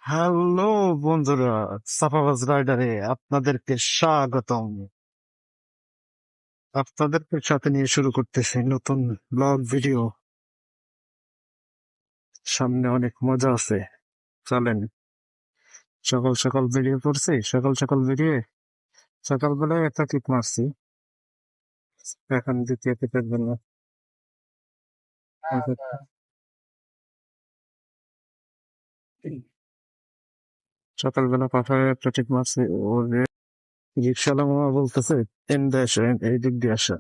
Hello বন্ধুরা, সাফাবাজ রাইডারে আপনাদেরকে স্বাগতম। আপনাদেরকে সাথে নিয়ে শুরু করতেছি নতুন ব্লগ ভিডিও। সামনে অনেক মজা আছে, চলেন। সকাল সকাল বেরিয়ে পড়ছি, সকাল সকাল বেরিয়ে সকালবেলায় একটা কিক মারছি, এখন দ্বিতীয় কিকের জন্য সকালবেলা পাঠায় একটা কিক মারছি। ওরে রিক্সাওয়ালা মামা বলতেছে এন্ডে আসো, এই দিক দিয়ে আসো,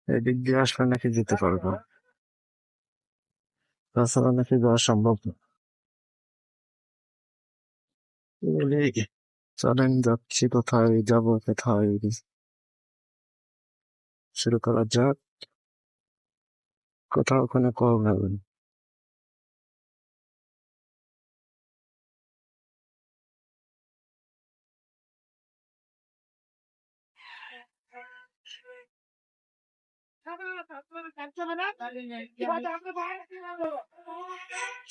এই দিক দিয়ে আসলে নাকি যেতে পারবো, তাছাড়া নাকি যাওয়া সম্ভব না। বলি, চলেন যাচ্ছি, কোথায় যাব, কোথায় শুরু করা যাক। কোথাও ওখানে কম হবে।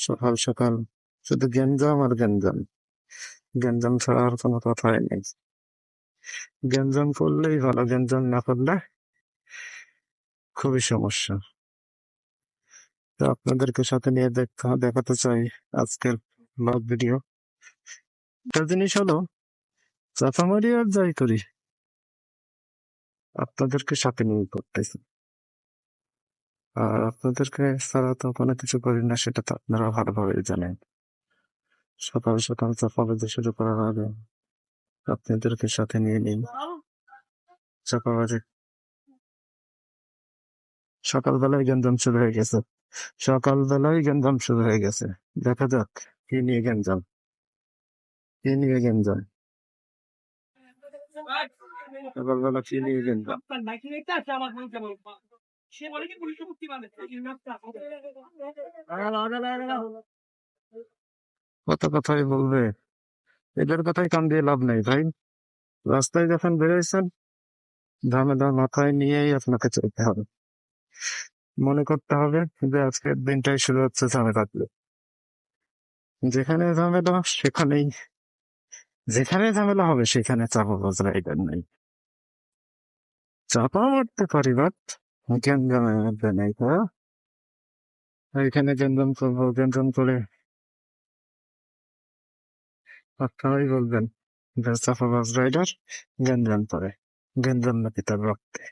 সকাল সকাল শুধু গ্যাঞ্জাম আর গ্যাঞ্জাম, গ্যাঞ্জাম ছাড়া আর কোনো কথাই নেই। গ্যাঞ্জাম করলেই ভালো, গ্যাঞ্জাম না করলে খুবই সমস্যা। তো আপনাদেরকে সাথে নিয়ে দেখাতে চাই আজকের ব্লগ ভিডিও। একটা জিনিস হলো, চাপামারি আর যাই করি, আপনাদেরকে সাথে নিয়ে করতেছি। আর আপনাদেরকে ছাড়া তো কোনো কিছু করি না, সেটা তো আপনারা ভালোভাবে জানেন। সকাল সকাল চাপাবাজি শুরু করার আগে আপনাদেরকে সাথে নিয়ে নিন। চাপাবাজি সকালবেলায় গ্যাঞ্জাম শুরু হয়ে গেছে, সকালবেলায় গ্যাঞ্জাম শুরু হয়ে গেছে। দেখা যাক কি নিয়ে গ্যাঞ্জাম, কি নিয়ে গ্যাঞ্জাম, সকালবেলা কি নিয়ে গ্যাঞ্জাম। কত কথাই বলবে, এদের কথাই কান দিয়ে লাভ নেই ভাই। রাস্তায় যখন বেরোয়ছেন, ঝামেলা মাথায় নিয়েই আপনাকে চলতে হবে। মনে করতে হবে যে আজকের দিনটাই শুরু হচ্ছে ঝামেলা দিয়ে। যেখানে ঝামেলা সেখানেই, যেখানে ঝামেলা হবে সেখানে চাপাবাজ রাইডার নাই। চাপা মারতে পারি বাট গ্যাঞ্জামের মধ্যে নেই। এখানে গ্যাঞ্জাম করবো, গ্যাঞ্জাম করে আপনারাই বলবেন যে চাপাবাজ রাইডার গ্যাঞ্জাম করে, গ্যাঞ্জাম নাকি তার রক্তে।